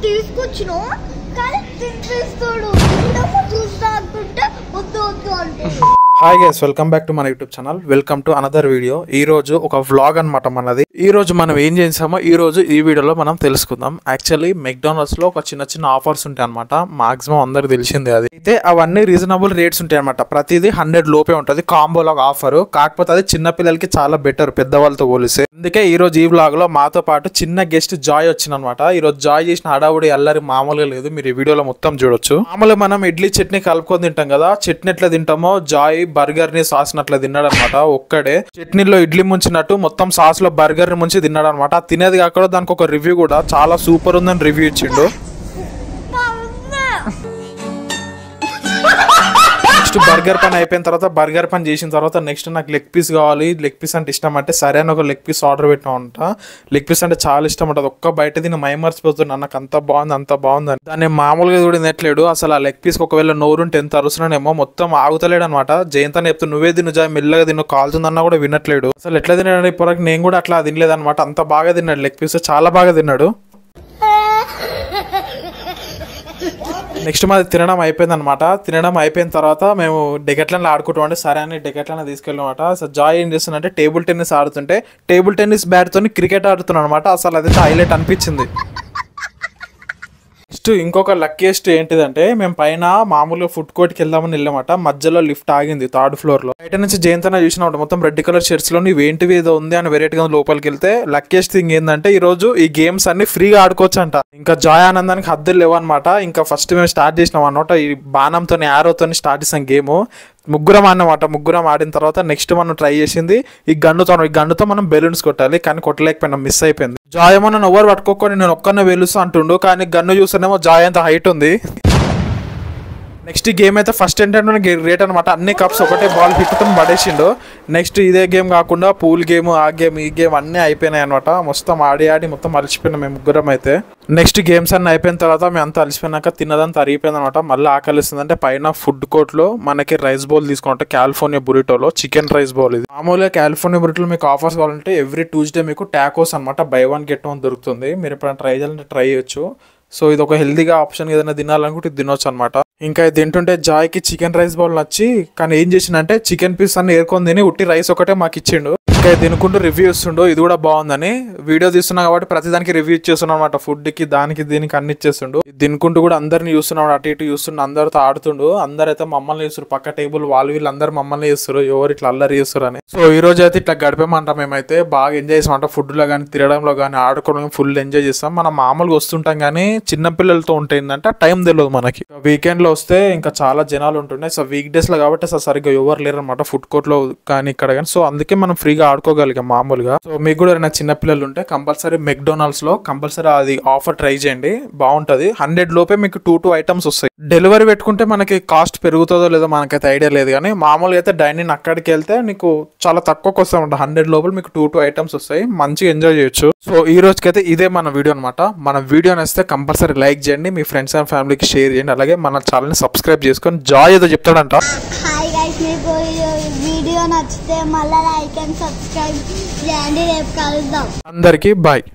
తీసుకొచ్చినా కానీ తినిపిస్తాడు. చూస్తా అనుకుంటే వద్దు వద్దు అంటాడు. Hi guys, welcome back to మన YouTube channel. Welcome to another video. ఈ రోజు ఒక వ్లాగ్ అనమాట మనది. ఈ రోజు మనం ఏం చేసామో ఈ రోజు ఈ వీడియోలో మనం తెలుసుకుందాం. యాక్చువల్లీ మెక్డానల్డ్స్ లో ఒక చిన్న చిన్న ఆఫర్స్ ఉంటాయి అనమాట. మాక్సిమం అందరికి తెలిసిందే. అది అయితే అవన్నీ రీజనబుల్ రేట్స్ ఉంటాయి అనమాట. ప్రతిదీ 100 లోపే ఉంటుంది కాంబోలో ఆఫర్. కాకపోతే అది చిన్న పిల్లలకి చాలా బెటర్ పెద్దవాళ్ళతో పోలిస్తే. అందుకే ఈ రోజు ఈ వ్లాగ్ లో మాతో పాటు చిన్న గెస్ట్ జాయ్ వచ్చిందనమాట. ఈ రోజు జాయ్ చేసిన హడావుడి అల్లరి మామూలుగా లేదు. మీరు ఈ వీడియోలో మొత్తం చూడొచ్చు. మామూలుగా మనం ఇడ్లీ చట్నీ కలుపుకొని తింటాం కదా, చట్నీ ఎట్లా తింటామో జాయ్ బర్గర్ ని సాస్ అట్లా తిన్నాడు అనమాట. ఒక్కడే చట్నీలో ఇడ్లీ ముంచినట్టు మొత్తం సాస్ లో బర్గర్ ని ముంచి తిన్నాడు అనమాట. తినేది కాకుండా దానికి ఒక రివ్యూ కూడా చాలా సూపర్ ఉందని రివ్యూ ఇచ్చిండు. నెక్స్ట్ బర్గర్ పని అయిపోయిన తర్వాత బర్గర్ పని చేసిన తర్వాత నెక్స్ట్ నాకు లెగ్ పీస్ కావాలి. లెగ్ పీస్ అంటే ఇష్టం అంటే సరే అని ఒక లెగ్ పీస్ ఆర్డర్ పెట్టినామంట. లెగ్ పీస్ అంటే చాలా ఇష్టం ఉంటుంది. ఒక్క బయట దీన్ని మైమర్చిపోతున్నా. నాకు అంత బాగుంది అని. దాన్ని మామూలుగా కూడా తినట్లేడు అసలు. ఆ లెగ్ పీస్ ఒకవేళ నోరుంటే ఎంత అరుస్తున్నానేమో మొత్తం ఆగుతలేడు అనమాట. జయంతని చెప్తే నువ్వే తిను జాయ్, మెల్లగా తిను, కాలుతుందన్నా కూడా వినట్లేడు. అసలు ఎట్లా తిన్నాడు ఇప్పటికి నేను కూడా అట్లా తినలేదు అనమాట. అంత బాగా తిన్నాడు లెగ్ పీస్, చాలా బాగా తిన్నాడు. నెక్స్ట్ మాది తినడం అయిపోయింది అనమాట. తినడం అయిపోయిన తర్వాత మేము డెకెట్లను ఆడుకుంటాం అంటే సరే అని డెకెట్లను తీసుకెళ్ళామట. అసలు జాయ్ ఏం చేస్తుందంటే టేబుల్ టెన్నిస్ ఆడుతుంటే టేబుల్ టెన్నిస్ బ్యాట్ తోని క్రికెట్ ఆడుతున్నాడు అనమాట. అసలు అదైతే హైలైట్ అనిపించింది. నెక్స్ట్ ఇంకొక లక్కీయెస్ట్ ఏంటిదంటే మేము పైన మామూలుగా ఫుడ్ కోర్ట్కి వెళ్దామని వెళ్ళామట. మధ్యలో లిఫ్ట్ ఆగింది 3rd ఫ్లోర్ లో. బయట నుంచి జయంతన చూసినప్పుడు మొత్తం రెడ్ కలర్ షర్ట్స్ లో ఏంటివి ఏదో ఉంది అని వెరైటీగా లోపలికి వెళ్తే లక్కీయెస్ట్ థింగ్ ఏంటంటే ఈ రోజు ఈ గేమ్స్ అన్ని ఫ్రీగా ఆడుకోవచ్చు అంట. ఇంకా జాయ్ ఆనందానికి హద్దులు లేవన్నమాట. ఇంకా ఫస్ట్ మేము స్టార్ట్ చేసినాం అనమాట. ఈ బాణంతో యారోతో స్టార్ట్ చేసాం గేమ్. ముగ్గురం ఆడినమాట. ముగ్గురం ఆడిన తర్వాత నెక్స్ట్ మనం ట్రై చేసింది ఈ గన్నుతో మనం బెలూన్స్ కొట్టాలి. కానీ కొట్టలేకపోయినా, మిస్ అయిపోయింది. జాయ్ ఏమో నన్ను ఎవరు పట్టుకోకొని నేను ఒక్కనే వెలుస్తా అంటుండు. కానీ గన్ను చూస్తేనేమో జాయ్ అంత హైట్ ఉంది. నెక్స్ట్ గేమ్ అయితే ఫస్ట్ ఏంటంటే గ్రేట్ అనమాట. అన్ని కప్స్ ఒకటే బాల్ హిట్తో పడేసిండు. నెక్స్ట్ ఇదే గేమ్ కాకుండా పూల్ గేమ్, ఆ గేమ్, ఈ గేమ్ అన్నీ అయిపోయినాయి అనమాట. మొత్తం ఆడి మొత్తం అలసిపోయినాం మేము ముగ్గురం అయితే. నెక్స్ట్ గేమ్స్ అన్నీ అయిపోయిన తర్వాత మేము అంతా అలసిపోయినాక తిన్నదంతా అరిగిపోయింది అనమాట. మళ్ళీ ఆకలిస్తుంది అంటే పైన ఫుడ్ కోర్ట్ లో మనకి రైస్ బౌల్ తీసుకుంటే కాలిఫోర్నియా బురిటోలో చికెన్ రైస్ బౌల్. ఇది మామూలుగా కాలిఫోర్నియా బురిటోలో మీకు ఆఫర్స్ కావాలంటే ఎవ్రీ ట్యూస్డే మీకు టాకోస్ అనమాట బై 1 get 1 దొరుకుతుంది. మీరు ఎప్పుడైనా ట్రై చేయాలంటే ట్రై చేయొచ్చు. సో ఇది ఒక హెల్దీగా ఆప్షన్. ఏదైనా తినాలనుకుంటే ఇది తినొచ్చు అనమాట. ఇంకా తింటుంటే జాయ్కి చికెన్ రైస్ బౌల్ నచ్చి కానీ ఏం చేసిందంటే చికెన్ పీస్ అన్ని ఏరుకొని తిని ఉట్టి రైస్ ఒకటే మాకు ఇచ్చిండు. ఇంకా తినుకుంటూ రివ్యూ ఇస్తుండో ఇది కూడా బాగుందని. వీడియో తీస్తున్నా కాబట్టి ప్రతిదానికి రివ్యూ ఇచ్చేస్తున్నాం అనమాట. ఫుడ్ కి దానికి దీనికి అన్ని ఇచ్చేస్తుండు. తినుకుంటూ కూడా అందరిని చూస్తున్నాడు, అటు ఇటు చూస్తుండు, అందరితో ఆడుతుండు. అందరైతే మమ్మల్ని చూస్తారు. పక్క టేబుల్ వీళ్ళు అందరు మమ్మల్ని చేస్తారు, ఎవరు ఇట్లా అల్లరి చేస్తారు అని. సో ఈ రోజు అయితే ఇట్లా గడిపేమంటాం. మేమైతే బాగా ఎంజాయ్ చేసామంట. ఫుడ్ లో కానీ తినడంలో కానీ ఆడుకోవడం ఫుల్ ఎంజాయ్ చేస్తాం. మనం మామూలుగా వస్తుంటాం కానీ చిన్న పిల్లలతో ఉంటుందంటే టైం తెలియదు మనకి. వీకెండ్ లో వస్తే ఇంకా చాలా జనాలు ఉంటుండే. సో వీక్ డేస్ లో కాబట్టి అసలు సరిగ్గా ఎవరు లేరు అనమాట ఫుడ్ కోర్ట్ లో కానీ ఇక్కడ కానీ. సో అందుకే మనం ఫ్రీగా ఆడుకోగలిగాం మామూలుగా. సో మీకు కూడా ఏమైనా చిన్న పిల్లలు ఉంటే కంపల్సరీ మెక్డొనాల్డ్స్ లో కంపల్సరీ అది ఆఫర్ ట్రై చేయండి, బాగుంటది. 100 లోపే మీకు 2 items వస్తాయి. డెలివరీ పెట్టుకుంటే మనకి కాస్ట్ పెరుగుతుందో లేదో మనకైతే ఐడియా లేదు కానీ మామూలుగా అయితే డైనింగ్ అక్కడికి వెళ్తే నీకు చాలా తక్కువకి వస్తాయి. 100 లోపల మీకు 2 items వస్తాయి. మంచిగా ఎంజాయ్ చేయొచ్చు. సో ఈ రోజుకైతే ఇదే మన వీడియో అనమాట. మన వీడియో నచ్చితే కంపల్సరీ లైక్ చేయండి, మీ ఫ్రెండ్స్ అండ్ ఫ్యామిలీకి షేర్ చేయండి. అలాగే మన ఛానల్ ని సబ్స్క్రైబ్ చేసుకొని జాయ్ ఏదో చెప్తాడంట. హాయ్ గైస్, మీకు వీడియో నచ్చితే మళ్ళీ లైక్ అండ్ సబ్స్క్రైబ్ చేయండి. రేపు కలుద్దాం. అందరికీ బాయ్.